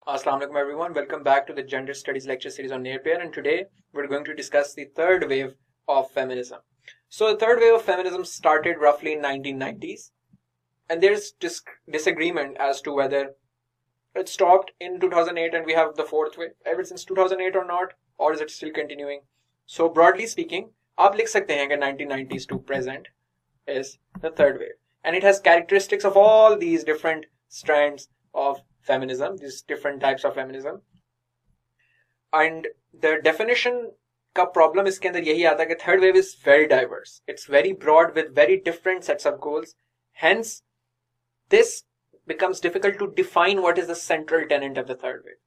Assalamu alaikum everyone. Welcome back to the Gender Studies lecture series on Napier, and today we're going to discuss the third wave of feminism. So the third wave of feminism started roughly in 1990s, and there's disagreement as to whether it stopped in 2008 and we have the fourth wave ever since 2008 or not, or is it still continuing? So broadly speaking, आप लिख सकते हैं कि 1990s to present is the third wave, and it has characteristics of all these different strands of feminism, these different types of feminism. And the definition का problem इसके अंदर यही आता है कि third wave is very diverse. It's very broad with very different sets of goals. Hence, this becomes difficult to define what is the central tenet of the third wave.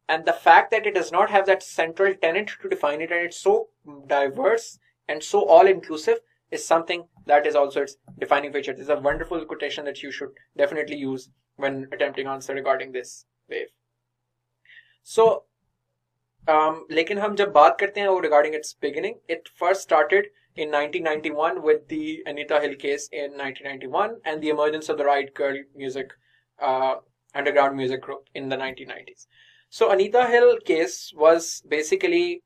And the fact that it does not have that central tenet to define it, and it's so diverse and so all-inclusive, is something that is also its defining feature. This is a wonderful quotation that you should definitely use when attempting answer regarding this wave. So, लेकिन हम जब बात करते हैं वो regarding its beginning, it first started in 1991 with the Anita Hill case in 1991 and the emergence of the Riot Girl music, underground music group in the 1990s. So Anita Hill case was basically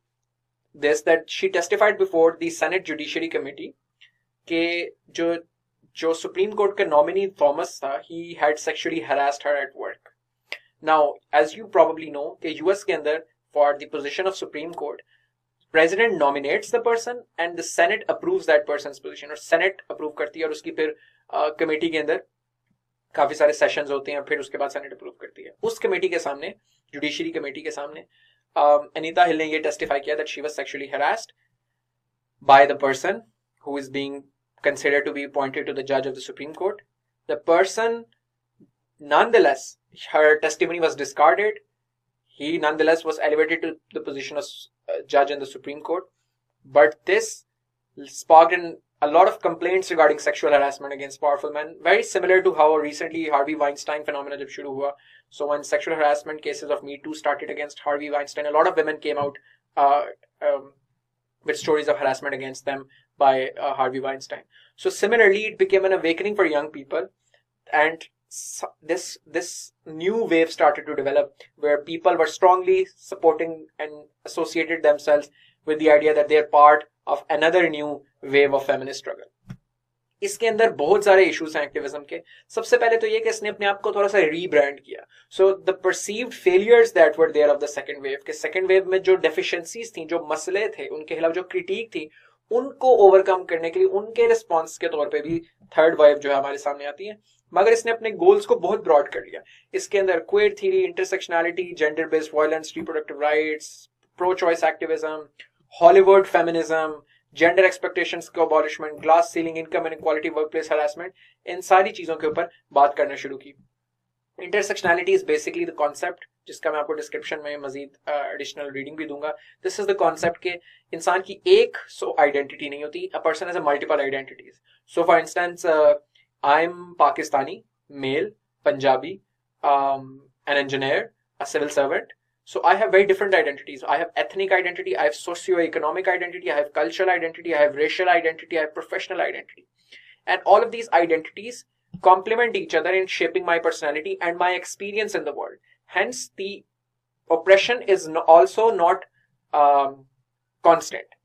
this, that she testified before the Senate Judiciary Committee कि जो Supreme Court का nominee Thomas था, he had sexually harassed her at work. Now, as you probably know, कि US के अंदर for the position of Supreme Court, President nominates the person and the Senate approves that person's position, और Senate approve करती है और उसकी फिर committee के अंदर काफी सारे सेशंस होते हैं, फिर उसके बाद सेनेट अप्रूव करती है. उस कमेटी के सामने, जुडिशरी कमेटी के सामने, अनीता हिल ने ये टेस्टिफाई किया that she was sexually harassed by the person who is being considered to be appointed to the judge of the Supreme Court. The person, nonetheless, her testimony was discarded. He nonetheless was elevated to the position of judge in the Supreme Court. But this sparked a lot of complaints regarding sexual harassment against powerful men, very similar to how recently Harvey Weinstein phenomena jab shuru hua. So when sexual harassment cases of Me Too started against Harvey Weinstein, a lot of women came out with stories of harassment against them by Harvey Weinstein. So similarly, it became an awakening for young people, and this new wave started to develop where people were strongly supporting and associated themselves with the idea that they're part of another new wave of feminist struggle. इसके अंदर बहुत सारे issues हैं activism के. सबसे पहले तो ये कि इसने अपने आप को थोड़ा सा रीब्रांड किया. So the perceived failures that were there of the second wave, के सेकंड वेव में जो डेफिशिएंसीज थी, जो मसले थे, उनके खिलाफ जो क्रिटिक थी, उनको ओवरकम करने के लिए उनके रिस्पॉन्स के तौर पे भी थर्ड वेव जो है हमारे सामने आती है. मगर इसने अपने गोल्स को बहुत ब्रॉड कर लिया. इसके अंदर queer theory, intersectionality, gender based violence, reproductive rights, pro choice activism, Hollywood feminism, gender expectations को abolishment, glass ceiling, income inequality, workplace harassment, इन सारी चीजों के ऊपर बात करना शुरू की. Intersectionality is basically the concept, जिसका मैं आपको डिस्क्रिप्शन में मजीद एडिशनल रीडिंग भी दूंगा. दिस इज द कॉन्सेप्ट के इंसान की एक आइडेंटिटी नहीं होती. A person has a multiple identities. So for instance, I am Pakistani, male, Punjabi, an engineer, a civil servant. So I have very different identities. I have ethnic identity, I have socio-economic identity, I have cultural identity, I have racial identity, I have professional identity. And all of these identities complement each other in shaping my personality and my experience in the world. Hence, the oppression is also not constant.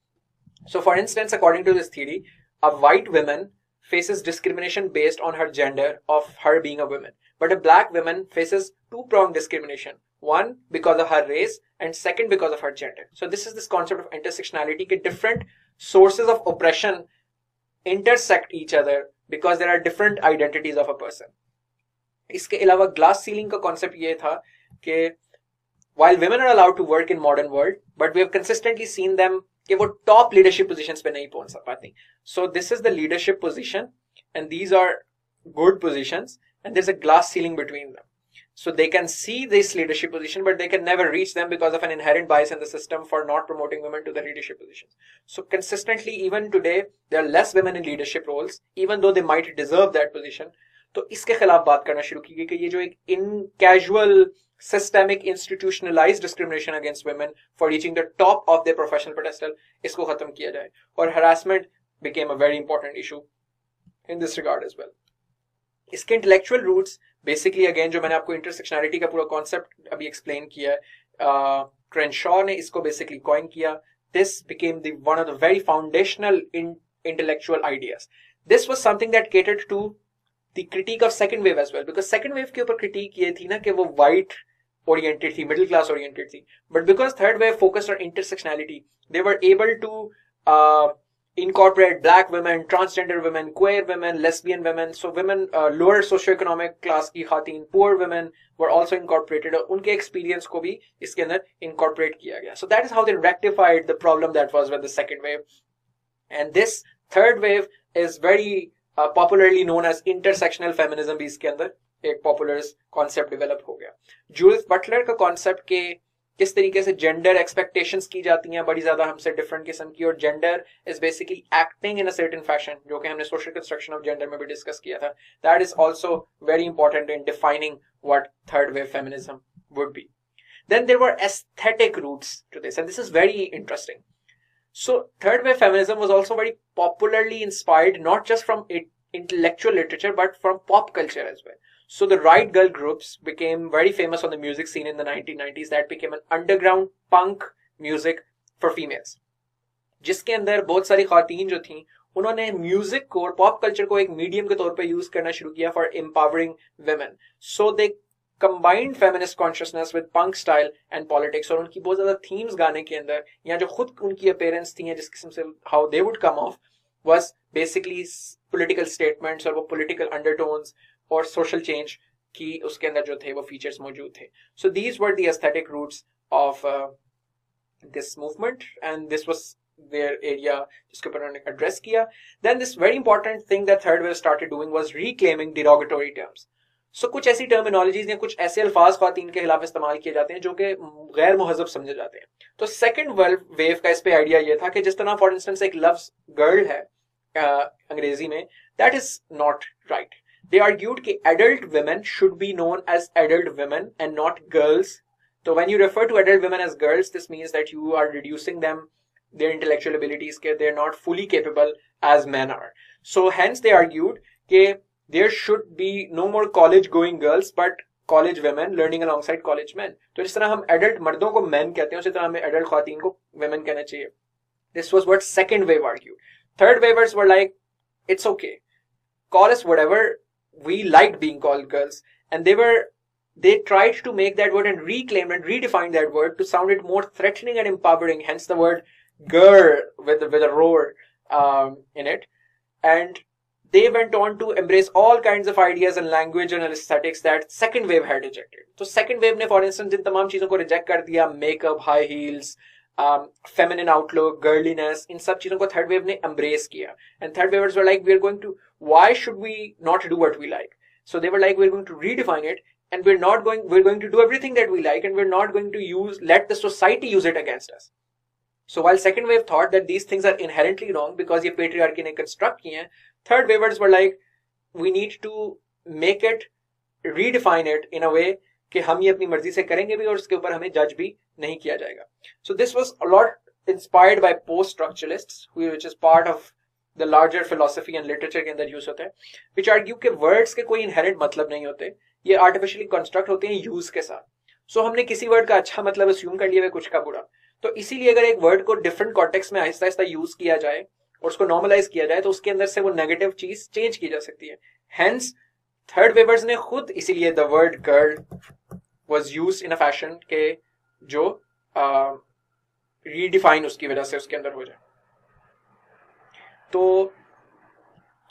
So for instance, according to this theory, a white woman faces discrimination based on her gender of her being a woman. But a black woman faces two-pronged discrimination. One, because of her race, and second, because of her gender. So this is this concept of intersectionality, that different sources of oppression intersect each other because there are different identities of a person. इसके अलावा glass ceiling का concept ये था कि while women are allowed to work in modern world, but we have consistently seen them कि वो top leadership positions पे नहीं पहुंच पाती. So this is the leadership position, and these are good positions, and there's a glass ceiling between them. So they can see this leadership position, but they can never reach them because of an inherent bias in the system for not promoting women to the leadership positions. So consistently, even today, there are less women in leadership roles, even though they might deserve that position. तो इसके खिलाफ बात करना शुरू की गई कि ये जो एक casual, systemic, institutionalized discrimination against women for reaching the top of their professional pedestal, इसको खत्म किया जाए. और harassment became a very important issue in this regard as well. इसके intellectual roots बेसिकली अगेन जो मैंने आपको इंटरसेक्शनैलिटी का पूरा कॉन्सेप्ट अभी एक्सप्लेन किया है, क्रेनशॉ ने इसको बेसिकली कॉइन किया. This became the one of the very foundational intellectual ideas. This was something that catered to the critique of second wave as well, because second wave के ऊपर critique ये थी ना कि वो white oriented थी, middle class oriented थी, but because third wave focused on intersectionality, they were able to incorporate black women, transgender women, queer women, lesbian women, so women lower socioeconomic class की खातीन, poor women were also incorporated, और उनके experience को भी इसके अंदर incorporate किया गया. So that is how they rectified the problem that was with the second wave. And this third wave is very popularly known as intersectional feminism. भी इसके अंदर एक popular concept develop हो गया. Judith Butler का concept के किस तरीके से gender expectations की जाती हैं बड़ी ज़्यादा हमसे different किस्म की, और gender is basically acting in a certain fashion, जो कि हमने social construction of gender में भी discuss किया था. That is also very important in defining what third wave feminism would be. Then there were aesthetic roots to this, and this is very interesting. So third wave feminism was also very popularly inspired not just from intellectual literature but from pop culture as well. So the Riot Girl groups became very famous on the music scene in the 1990s. That became an underground punk music for females, जिसके अंदर बहुत सारी खातीन जो थीं उन्होंने music को और पॉप कल्चर को एक मीडियम के तौर पे यूज करना शुरू किया for empowering women. So they combined feminist consciousness with punk style and politics, और उनकी बहुत ज्यादा themes गाने के अंदर या जो खुद उनकी appearance थी, जिस किस्म से how they would come off was basically political statements, और वो political undertones और social change की उसके अंदर जो थे वो features मौजूद थे. So these were the aesthetic roots of this movement, and this was their area जिसके ऊपर उन्होंने address किया. Then this very important thing that third wave started doing was reclaiming derogatory terms. So कुछ ऐसी terminologies या कुछ ऐसे अल्फाज ख्वातीन के खिलाफ इस्तेमाल किए जाते हैं जो कि गैर मुहज़्ज़ब समझे जाते हैं. तो सेकंड वेव का इस पे आइडिया ये था कि जिस तरह फॉर इंस्टेंस एक लफ्ज गर्ल है अंग्रेजी में, that is not right. They argued कि adult women should be known as adult women and not girls. तो when you refer to adult women as girls, this means that you are reducing them their intellectual abilities, के they are not fully capable as men are. So hence they argued कि there should be no more college going girls but college women learning alongside college men. तो जिस तरह हम adult मर्दों को men कहते हैं उसी तरह हमें adult ख्वातीन को women कहना चाहिए. This was what second wave argued. Third wavers were like, it's okay, call us whatever, we liked being called girls, and they tried to make that word and reclaim and redefine that word to sound it more threatening and empowering, hence the word girl with a roar in it. And they went on to embrace all kinds of ideas and language and aesthetics that second wave had rejected. So second wave ने for instance जिन तमाम चीजों को reject कर दिया, makeup, high heels, feminine outlook, girliness, इन सब चीजों को third wave ने embrace किया. And third wavers were like, why should we not do what we like? So they were like, we're going to redefine it, and we're going to do everything that we like, and we're not going to let the society use it against us. So while second wave thought that these things are inherently wrong because ये patriarchy ने construct किए हैं, third wavers were like, we need to make it, redefine it in a way कि हम ये अपनी मर्जी से करेंगे भी और उसके ऊपर हमें जज भी नहीं किया जाएगा. So this was a lot inspired by post-structuralists, which is part of the larger philosophy and literature के अंदर use होता है, which argue कि words के कोई inherent मतलब नहीं होते, ये artificially construct होते हैं use के साथ. So हमने किसी word का अच्छा मतलब assume कर लिया है, कुछ का बुरा. तो इसीलिए अगर एक वर्ड को डिफरेंट कॉन्टेक्स्ट में आहिस्ता आहिस्ता यूज किया जाए और उसको नॉर्मलाइज किया जाए तो उसके अंदर से वो नेगेटिव चीज चेंज की जा सकती है. हेंस थर्ड वेवर्स ने खुद इसीलिए the word girl was used in a fashion के जो रीडिफाइन उसकी वजह से उसके अंदर हो जाए. तो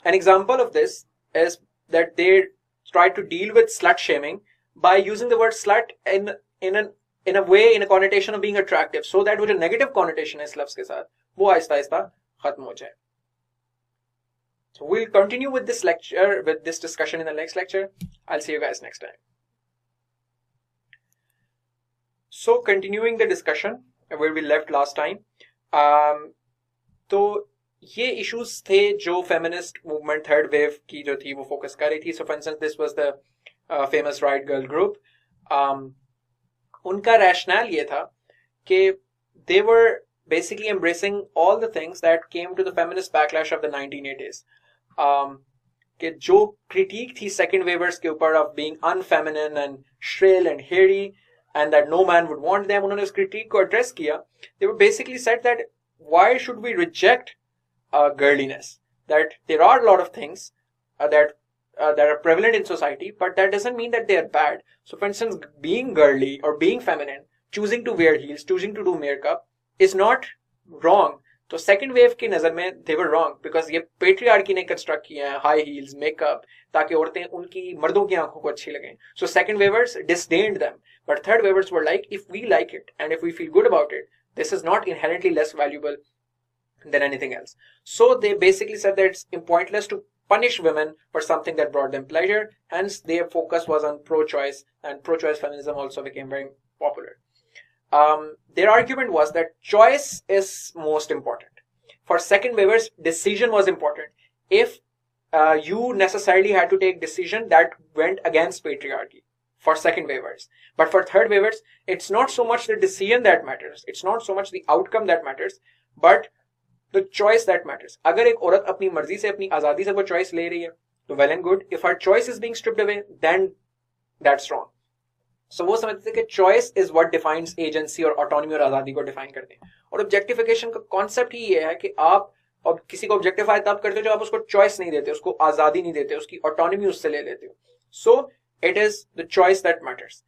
an example of this is that they try to deal with slut shaming by using the word slut in a way, in a connotation of being attractive, so that वो जो negative connotation है इस लफ्ज के साथ वो आहिस्ता आहिस्ता खत्म हो जाए. So we'll continue with this lecture, with this discussion in the next lecture. I'll see you guys next time. So continuing the discussion where we left last time, तो ये issues थे जो feminist movement third wave की जो थी वो focus कर रही थी. So for instance, this was the famous Riot Girl group. उनका रैशनल ये था कि they were basically embracing all the things that came to the feminist backlash of the 1980s. कि जो क्रिटिक थी सेकंड वेवर्स के ऊपर of being unfeminine and shrill and hairy and that no man would want them, उन्होंने उस critic को address किया. They were basically said that why should we reject girliness, that there are a lot of things that are prevalent in society, but that doesn't mean that they are bad. So for instance, being girly or being feminine, choosing to wear heels, choosing to do makeup is not wrong. तो second wave की नजर में they were wrong because ये patriarchy ने construct किया है high heels makeup ताकि औरतें उनकी मर्दों की आंखों को अच्छी लगें. So second weavers disdained them, but third waivers were like, if we like it and if we feel good about it, this is not inherently less valuable than anything else. So they basically said that it's pointless to punish women for something that brought them pleasure. Hence their focus was on pro-choice, and pro-choice feminism also became very popular. Their argument was that choice is most important. For second waivers, decision was important. If you necessarily had to take decision that went against patriarchy for second waivers. But for third waivers, it's not so much the decision that matters. It's not so much the outcome that matters, but the choice that matters. अगर एक औरत अपनी मर्जी से अपनी आजादी से वो choice ले रही है तो well and good. If her choice is being stripped away, then that's wrong. So वो समझते थे कि choice is what defines agency और autonomy और आजादी को define करते हैं. और objectification का concept ही ये है कि आप अब किसी को objectify तब करते हो जब आप उसको choice नहीं देते, उसको आजादी नहीं देते, उसकी autonomy उससे ले लेते हो. So it is the choice that matters.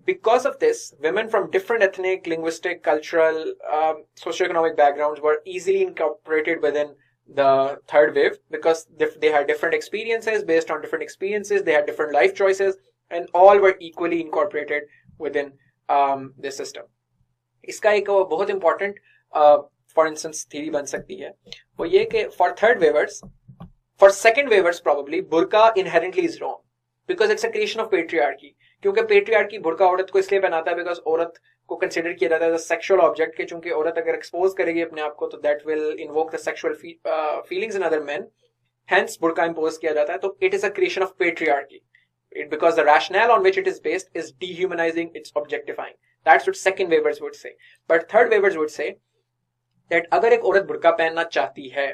Because of this, women from different ethnic, linguistic, cultural, socioeconomic backgrounds were easily incorporated within the third wave because they had different experiences. Based on different experiences, they had different life choices, and all were equally incorporated within this system. इसका एक बहुत important, for instance, theory बन सकती है. वो ये कि for third waivers, for second waivers probably, burqa inherently is wrong because it's a creation of patriarchy. क्योंकि पेट्रियार्की बुर्का औरत को इसलिए पहनाता है बिकॉज औरत को कंसिडर किया जाता है सेक्सुअल ऑब्जेक्ट के, चूंकि औरत अगर एक्सपोज करेगी अपने आप को तो that will invoke the sexual feelings in other men, hence बुर्का इंपोज किया जाता है. तो it is a creation of patriarchy because the rationale on which it is based is dehumanizing, it's objectifying. That's what second waivers would say. But third waivers would say that अगर एक औरत बुर्का पहनना चाहती है,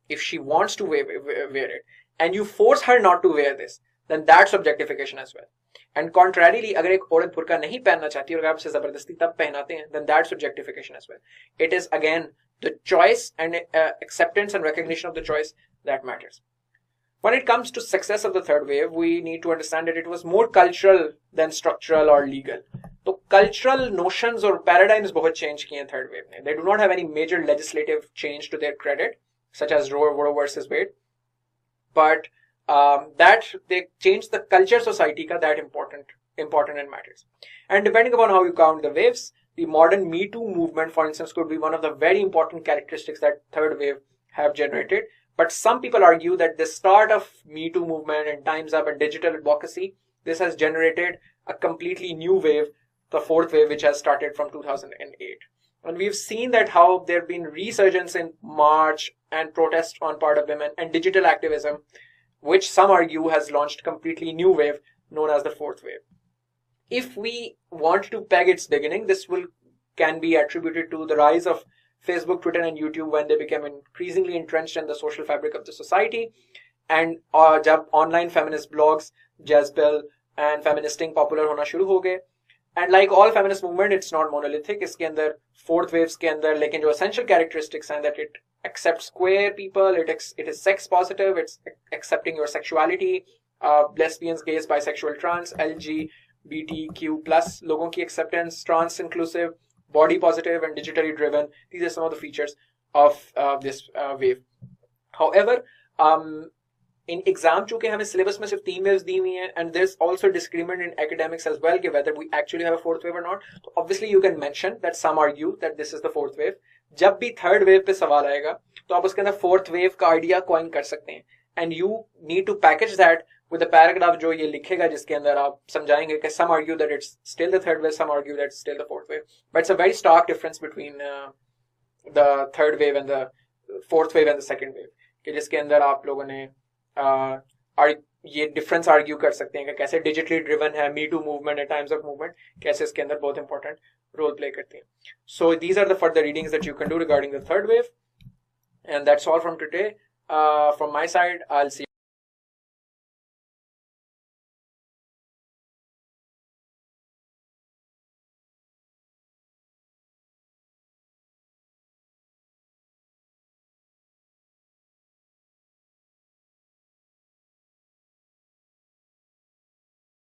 if she wants to wear it and you force her not to wear this, then that's objectification as well. And contrarily, अगर एक औरत बुर्का नहीं पहनना चाहती और आप उसे जबरदस्ती तब पहनाते हैं, then that's objectification as well. It is again the choice and acceptance and recognition of the choice that matters. When it comes to success of the third wave, we need to understand that it was more cultural than structural or legal. तो cultural notions और paradigms बहुत change किए third wave ने. They do not have any major legislative change to their credit, such as Roe versus Wade, but that they change the culture society ka that important and matters. And depending upon how you count the waves, the modern Me Too movement, for instance, could be one of the very important characteristics that third wave have generated. But some people argue that the start of Me Too movement and Time's Up and digital advocacy, this has generated a completely new wave, the fourth wave, which has started from 2008. And we've seen that how there have been resurgence in march and protest on part of women and digital activism, which some argue has launched completely new wave known as the fourth wave. If we want to peg its beginning, this can be attributed to the rise of Facebook, Twitter and YouTube when they became increasingly entrenched in the social fabric of the society, and जब online feminist blogs, Jezebel and feministing popular होना शुरू हो गए. And like all feminist movement, it's not monolithic. इसके अंदर fourth waves के अंदर लेकिन जो essential characteristics हैं, that it accepts queer people, it is sex positive, it's accepting your sexuality, lesbians, gays, bisexual, trans, LGBTQ plus लोगों की acceptance, trans inclusive, body positive and digitally driven. These are some of the features of this wave. However, in exam चूंकि हमें syllabus में सिर्फ 3 waves दी हुई हैं, and there's also disagreement in academics as well कि whether we actually have a fourth wave or not. So obviously you can mention that some argue that this is the fourth wave. जब भी third wave पे सवाल आएगा तो आप उसके अंदर फोर्थ वेव का आइडिया कॉइन कर सकते हैं, and you need to package that with a paragraph जो ये लिखेगा जिसके अंदर आप समझाएंगे कि some argue that it's still the third wave, some argue that it's still the fourth wave, but it's a very stark difference between the third wave and the fourth wave and the second wave, कि जिसके अंदर आप लोगों ने ये difference argue कर सकते हैं कि कैसे डिजिटली ड्रिवन है me too movement and times of movement, कैसे इसके अंदर बहुत इंपॉर्टेंट रोल प्ले करते हैं. So these are the further readings that you can do regarding the third wave, and that's all from today. From my side, I'll see you.